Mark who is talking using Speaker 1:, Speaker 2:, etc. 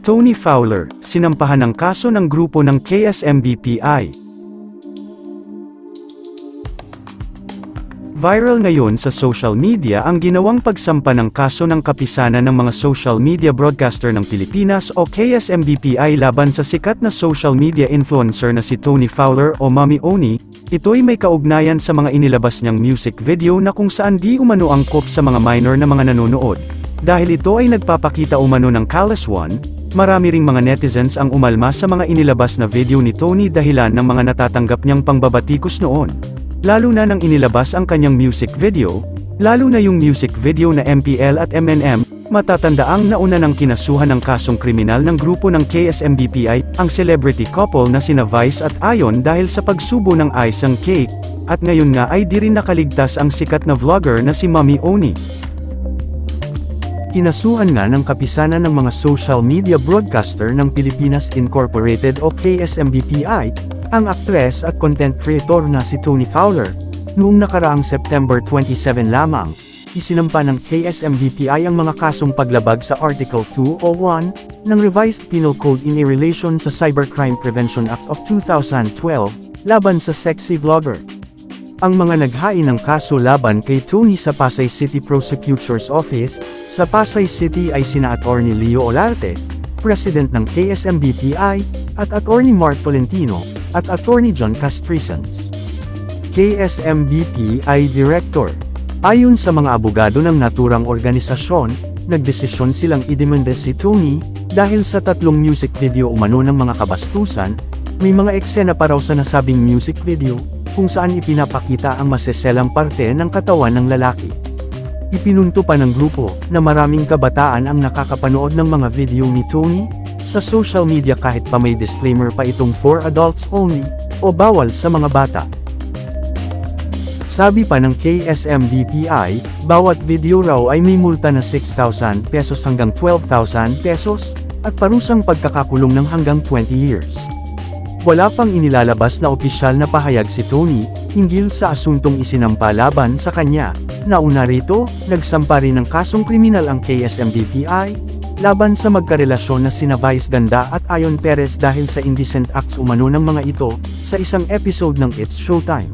Speaker 1: Tony Fowler, sinampahan ng kaso ng grupo ng KSMBPI. Viral ngayon sa social media ang ginawang pagsampa ng kaso ng kapisanan ng mga social media broadcaster ng Pilipinas o KSMBPI laban sa sikat na social media influencer na si Tony Fowler o Mommy Oni. Ito'y may kaugnayan sa mga inilabas niyang music video na kung saan di umano angkop sa mga minor na mga nanonood. Dahil ito ay nagpapakita umano ng callous one, marami ring mga netizens ang umalma sa mga inilabas na video ni Tony dahilan ng mga natatanggap niyang pangbabatikos noon. Lalo na nang inilabas ang kanyang music video, lalo na yung music video na MPL at MNM, matatandaang nauna ng kinasuhan ng kasong kriminal ng grupo ng KSMBPI, ang celebrity couple na sina Vice at Ayon dahil sa pagsubo ng isang cake, at ngayon nga ay di rin nakaligtas ang sikat na vlogger na si Mommy Oni. Kinasuhan nga ng kapisanan ng mga social media broadcaster ng Pilipinas Incorporated o KSMBPI, ang aktres at content creator na si Tony Fowler. Noong nakaraang September 27 lamang, isinampa ng KSMBPI ang mga kasong paglabag sa Article 201 ng Revised Penal Code in relation sa Cybercrime Prevention Act of 2012, laban sa sexy vlogger. Ang mga naghain ng kaso laban kay Tony sa Pasay City Prosecutor's Office, sa Pasay City ay sina Attorney Leo Olarte, President ng KSMBPI, at Attorney Mark Tolentino, at Attorney John Castrisans. KSMBPI Director. Ayon sa mga abogado ng naturang organisasyon, nagdesisyon silang idemanda si Tony, dahil sa 3 music video umano ng mga kabastusan, may mga eksena pa raw sa nasabing music video, kung saan ipinapakita ang maseselang parte ng katawan ng lalaki. Ipinunto pa ng grupo, na maraming kabataan ang nakakapanood ng mga video ni Tony, sa social media kahit pa may disclaimer pa itong for adults only, o bawal sa mga bata. Sabi pa ng KSMBPI, bawat video raw ay may multa na 6,000 pesos hanggang 12,000 pesos, at parusang pagkakakulong ng hanggang 20 years. Wala pang inilalabas na opisyal na pahayag si Tony, hinggil sa asuntong isinampa laban sa kanya. Nauna rito, nagsampa rin ng kasong kriminal ang KSMBPI, laban sa magkarelasyon na sina Vice Ganda at Ayon Perez dahil sa indecent acts umano ng mga ito, sa isang episode ng It's Showtime.